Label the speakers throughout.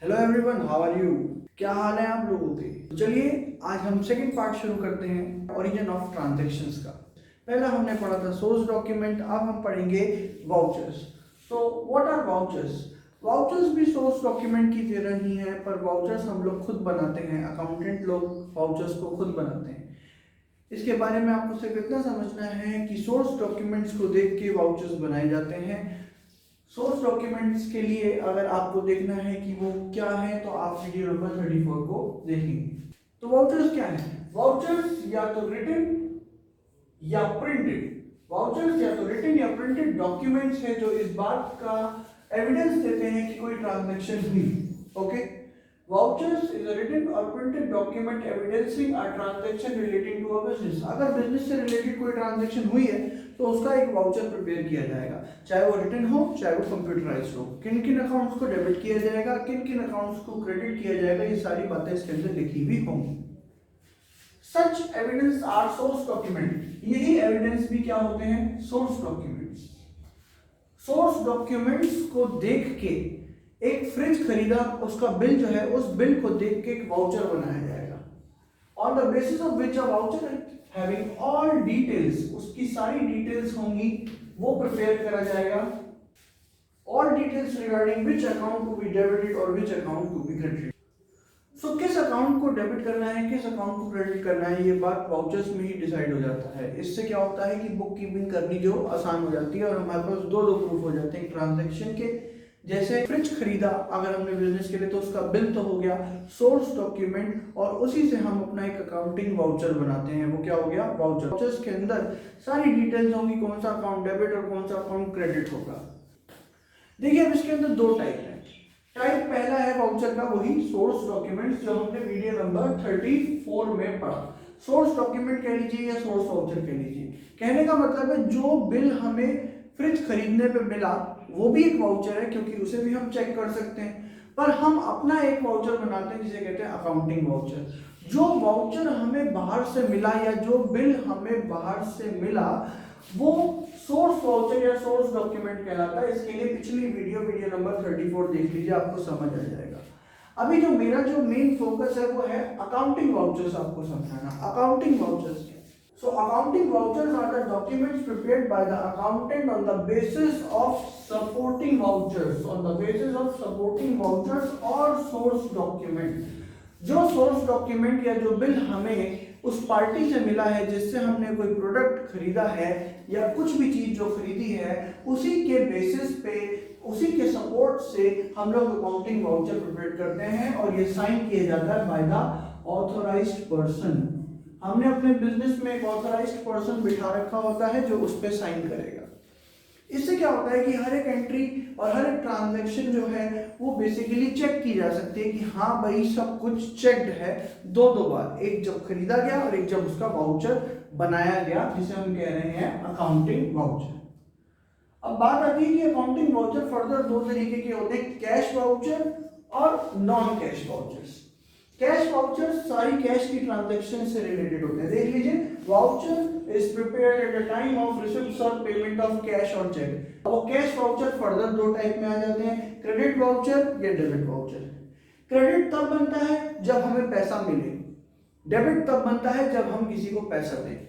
Speaker 1: Hello everyone, how are you? क्या हाल है आप लोगों के? तो चलिए आज हम सेकंड पार्ट शुरू करते हैं ओरिजिन ऑफ ट्रांजैक्शंस का। पहला हमने पढ़ा था सोर्स डॉक्यूमेंट, अब हम पढ़ेंगे वाउचर्स। तो व्हाट आर वाउचर्स? वाउचर्स भी सोर्स डॉक्यूमेंट की तरह ही हैं, पर वाउचर्स हम लोग खुद बनाते हैं, अकाउंटेंट लोग वाउचर्स को खुद बनाते हैं। इसके बारे में आपको सिर्फ इतना समझना है कि सोर्स डॉक्यूमेंट्स को देख के वाउचर्स बनाए जाते हैं। सोर्स डॉक्यूमेंट्स के लिए अगर आपको देखना है कि वो क्या है तो आप वीडियो नंबर 34 को देखेंगे। तो वाउचर्स क्या है? वाउचर्स या तो रिटन या प्रिंटेड, वाउचर्स या तो रिटन या प्रिंटेड डॉक्यूमेंट्स है जो इस बात का एविडेंस देते हैं कि कोई ट्रांजैक्शन हुई। Okay, vouchers is a written और printed document evidencing a transaction relating to a business. अगर बिजनेस से रिलेटेड कोई ट्रांजैक्शन हुई है तो उसका एक वाउचर प्रिपेयर किया जाएगा, चाहे वो रिटन हो चाहे वो कंप्यूटराइज्ड हो। किन किन अकाउंट्स को डेबिट किया जाएगा, किन किन अकाउंट्स को क्रेडिट किया जाएगा, ये सारी बातें इसके अंदर लिखी हुई होंगी। Such evidence or source document. यही एविडेंस भी क्या होते हैं? Source documents. सोर्स डॉक्यूमेंट्स को देख के एक फ्रिज खरीदा, उसका बिल जो है उस बिल को देख के एक वाउचर बनाया जाएगा। On the basis of which a voucher having all details, उसकी सारी डिटेल्स होंगी, वो प्रिपेयर करा जाएगा। All details regarding which account to be debited और which account to be credited. So किस अकाउंट को डेबिट करना है, किस अकाउंट को क्रेडिट करना है, ये बात वाउचर्स में ही डिसाइड हो जाता है। इससे क्या होता है कि बुक कीपिंग करनी जो आसान हो जाती है और हमारे पास दो प्रूफ हो जाते हैं ट्रांजैक्शन के। जैसे फ्रिज खरीदा अगर हमने बिजनेस के लिए तो उसका बिल तो हो गया सोर्स डॉक्यूमेंट, और उसी से हम अपना एक अकाउंटिंग वाउचर बनाते हैं, वो क्या हो गया? वाउचर। वाउचर्स के अंदर सारी डिटेल्स होंगी, कौन सा अकाउंट डेबिट और कौन सा अकाउंट क्रेडिट होगा। देखिए अब इसके अंदर दो टाइप है। टाइप पहला है वाउचर का, वही सोर्स डॉक्यूमेंट्स जो हमने वीडियो नंबर 34 में पढ़ा। सोर्स डॉक्यूमेंट कह लीजिए या सोर्स वाउचर कह लीजिए, कहने का मतलब है जो बिल हमें फ्रिज खरीदने पे मिला वो भी एक वाउचर है, क्योंकि उसे भी हम चेक कर सकते हैं। पर हम अपना एक वाउचर बनाते हैं जिसे कहते हैं अकाउंटिंग वाउचर। जो वाउचर हमें बाहर से मिला या जो बिल हमें बाहर से मिला वो सोर्स वाउचर या सोर्स डॉक्यूमेंट कहलाता है। इसके लिए पिछली वीडियो नंबर 34 देख लीजिए, आपको समझ आ जाएगा। अभी जो मेरा जो मेन फोकस है वो है अकाउंटिंग वाउचर्स आपको समझाना। Accounting vouchers So accounting vouchers are the documents prepared by the accountant on the basis of supporting vouchers, on the basis of supporting vouchers or source document। जो source document या जो bill हमें उस party से मिला है जिससे हमने कोई प्रोडक्ट खरीदा है या कुछ भी चीज जो खरीदी है, उसी के बेसिस पे, उसी के सपोर्ट से हम लोग अकाउंटिंग वाउचर प्रिपेयर करते हैं और ये साइन किया जाता है बाय द ऑथोराइज्ड पर्सन। हमने अपने बिजनेस में एक ऑथराइज्ड पर्सन बिठा रखा होता है जो उस पर साइन करेगा। इससे क्या होता है कि हर एक एंट्री और हर एक ट्रांजैक्शन जो है वो बेसिकली चेक की जा सकती है कि हाँ भाई सब कुछ चेक्ड है दो बार, एक जब खरीदा गया और एक जब उसका वाउचर बनाया गया, जिसे हम कह रहे हैं अकाउंटिंग वाउचर। अब बात आती है कि अकाउंटिंग वाउचर फर्दर दो तरीके के होते हैं, कैश वाउचर और non cash vouchers. Cash voucher सारी कैश की ट्रांजैक्शन से रिलेटेड होते हैं। देख लीजिए, voucher is prepared at the time of receipt और पेमेंट ऑफ कैश और चेक। अब वो कैश वाउचर फर्दर दो टाइप में आ जाते हैं, क्रेडिट वाउचर या डेबिट वाउचर। क्रेडिट तब बनता है जब हमें पैसा मिले, डेबिट तब बनता है जब हम किसी को पैसा दें।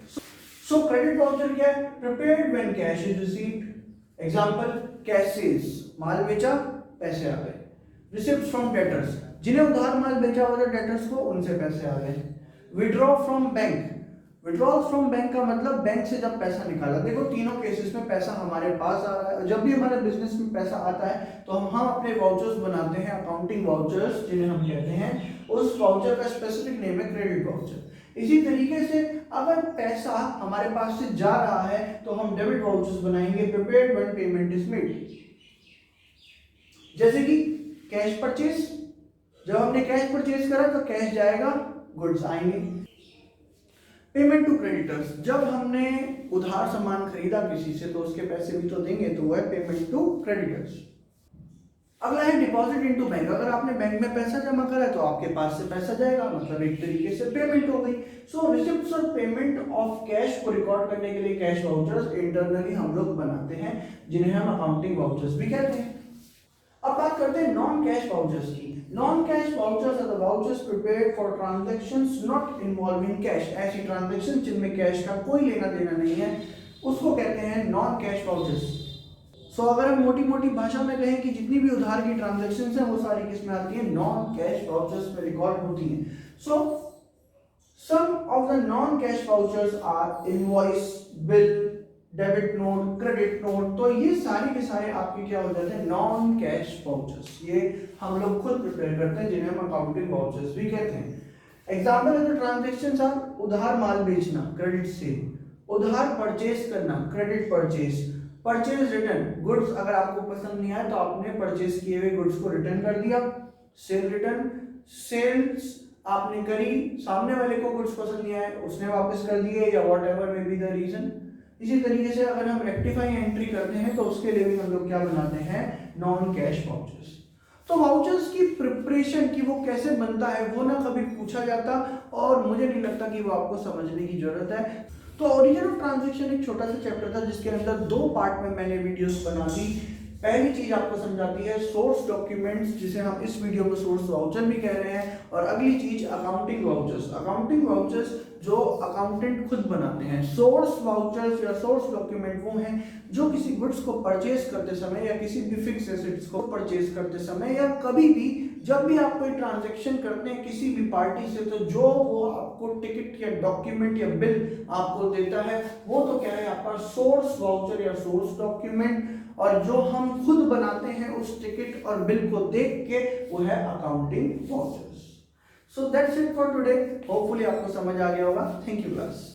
Speaker 1: सो क्रेडिट वाउचर क्या है? Prepared when cash is received. Example, cash sales, माल बेचा पैसे आ गए। रिसिप्ट फ्रॉम डेटर्स, जिन्हें उधार माल बेचा हुआ था डेटर्स को, उनसे पैसे आ गए। Withdraw from bank, withdrawal from bank का मतलब बैंक से जब पैसा निकाला। देखो तीनों केसेस में पैसा हमारे पास आ रहा है। जब भी हमारे बिजनेस में पैसा आता है तो हम अपने वाउचर्स बनाते हैं, अकाउंटिंग वाउचर्स जिन्हें हम कहते हैं। उस वाउचर का स्पेसिफिक नेम है क्रेडिट वाउचर। इसी तरीके से अगर पैसा हमारे पास से जा रहा है तो हम डेबिट वाउचर्स बनाएंगे, prepared when payment is made. जैसे कि कैश परचेज, जब हमने कैश परचेज करा तो कैश जाएगा, गुड्स आएंगे। पेमेंट टू क्रेडिटर्स, जब हमने उधार सामान खरीदा किसी से तो उसके पैसे भी तो देंगे, तो वो है पेमेंट टू क्रेडिटर्स। अगला है डिपॉजिट इनटू बैंक। अगर आपने बैंक में पैसा जमा करा तो आपके पास से पैसा जाएगा, मतलब एक तरीके से पेमेंट हो गई। सो रिसिप्ट्स और पेमेंट ऑफ कैश को रिकॉर्ड करने के लिए कैश वाउचर्स इंटरनली हम लोग बनाते हैं, जिन्हें हम अकाउंटिंग वाउचर्स भी कहते हैं। अब बात करते हैं नॉन कैश वाउचर्स की। Non cash vouchers are the vouchers prepared for transactions not involving cash. ऐसी ट्रांजैक्शन जिनमें कैश का कोई लेना देना नहीं है उसको कहते हैं नॉन कैश वाउचर्स। सो अगर हम मोटी मोटी भाषा में कहें कि जितनी भी उधार की ट्रांजैक्शंस हैं वो सारी किसमें आती हैं, नॉन कैश वाउचर्स में रिकॉर्ड होती हैं। So some of the non cash vouchers are invoice, bill, debit note, credit note. तो ये सारे के सारे आपके क्या हो जाते हैं, नॉन कैश वाउचर्स। ये हम लोग खुद प्रिपेयर करते हैं जिन्हें हम अकाउंटिंग वाउचर्स भी कहते हैं। एग्जाम्पल है द ट्रांजैक्शंस आर उधार माल बेचना, क्रेडिट सेल, उधार परचेज करना, credit purchase, purchase return, goods अगर आपको पसंद नहीं आया तो आपने परचेज किए हुए गुड्स को रिटर्न कर दिया, सेल रिटर्न, सेल्स आपने करी, सामने वाले को गुड्स पसंद नहीं आया उसने वापस कर दिए या whatever may be the reason. इसी तरीके से अगर हम रेक्टिफाई एंट्री करते हैं तो उसके लिए भी हम लोग क्या बनाते हैं, नॉन कैश वाउचर्स। तो वाउचर्स की प्रिपरेशन की वो कैसे बनता है वो ना कभी पूछा जाता और मुझे नहीं लगता कि वो आपको समझने की जरूरत है। तो ओरिजिन ऑफ ट्रांजैक्शन एक छोटा सा चैप्टर था जिसके अंदर 2 पार्ट में मैंने वीडियोस बना दी। पहली चीज आपको समझाती है सोर्स डॉक्यूमेंट्स, जिसे हम इस वीडियो में सोर्स वाउचर भी कह रहे हैं, और अगली चीज अकाउंटिंग वाउचर्स। अकाउंटिंग वाउचर्स जो अकाउंटेंट खुद बनाते हैं। सोर्स वाउचर्स या सोर्स डॉक्यूमेंट वो हैं जो किसी गुड्स को परचेज करते समय या किसी भी फिक्स एसेट्स को परचेज करते समय या कभी भी जब भी आप कोई ट्रांजैक्शन करते हैं किसी भी पार्टी से, तो जो वो आपको टिकट या डॉक्यूमेंट या बिल आपको देता है वो तो क्या है आपका सोर्स वाउचर या सोर्स डॉक्यूमेंट, और जो हम खुद बनाते हैं उस टिकट और बिल को देख के वो है accounting vouchers. So that's it for today. Hopefully आपको समझ आ गया होगा। Thank you class.